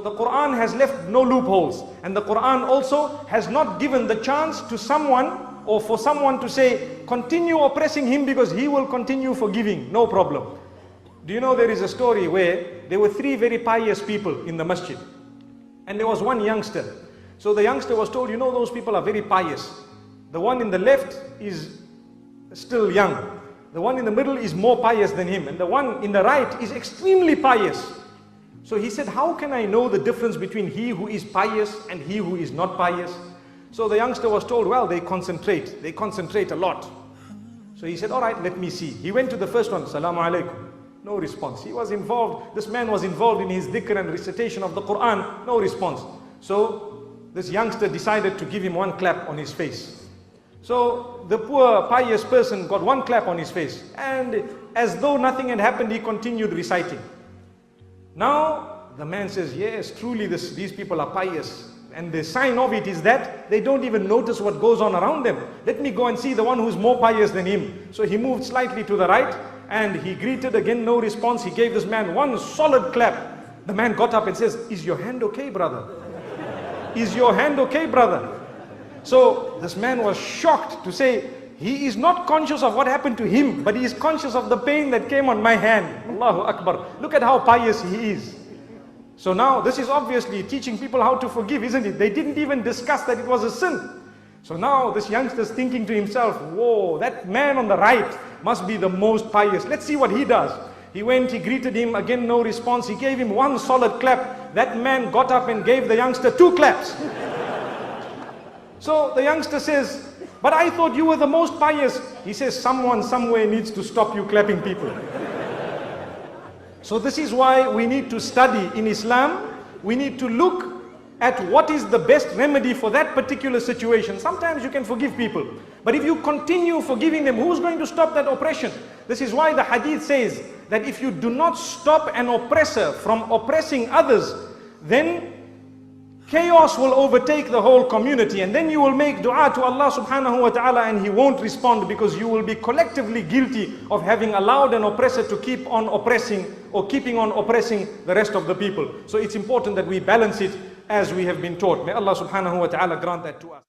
So the Quran has left no loopholes, and the Quran also has not given the chance to someone or for someone to say, continue oppressing him because he will continue forgiving, no problem. Do you know there is a story where there were three very pious people in the masjid, and there was one youngster. So the youngster was told, you know, those people are very pious. The one in the left is still young. The one in the middle is more pious than him, and the one in the right is extremely pious. So he said, how can I know the difference between he who is pious and he who is not pious? So the youngster was told, well, they concentrate a lot. So he said, all right, let me see. He went to the first one, Salamu alaikum. No response. He was involved, this man was involved in his dhikr and recitation of the Quran, no response. So this youngster decided to give him one clap on his face. So the poor pious person got one clap on his face, and as though nothing had happened, he continued reciting. Now the man says, yes, truly these people are pious. And the sign of it is that they don't even notice what goes on around them. Let me go and see the one who's more pious than him. So he moved slightly to the right, and he greeted again, no response. He gave this man one solid clap. The man got up and says, is your hand okay, brother? Is your hand okay, brother? So this man was shocked to say, he is not conscious of what happened to him, but he is conscious of the pain that came on my hand. Allahu Akbar. Look at how pious he is. So now this is obviously teaching people how to forgive, isn't it? They didn't even discuss that it was a sin. So now this youngster is thinking to himself, whoa, that man on the right must be the most pious. Let's see what he does. He went, he greeted him, again no response. He gave him one solid clap. That man got up and gave the youngster two claps. So the youngster says, but I thought you were the most pious. He says, someone somewhere needs to stop you clapping people. So this is why we need to study in Islam. We need to look at what is the best remedy for that particular situation. Sometimes you can forgive people, but if you continue forgiving them, who's going to stop that oppression? This is why the hadith says that if you do not stop an oppressor from oppressing others, then chaos will overtake the whole community, and then you will make dua to Allah subhanahu wa ta'ala and He won't respond, because you will be collectively guilty of having allowed an oppressor to keep on oppressing or keeping on oppressing the rest of the people. So it's important that we balance it as we have been taught. May Allah subhanahu wa ta'ala grant that to us.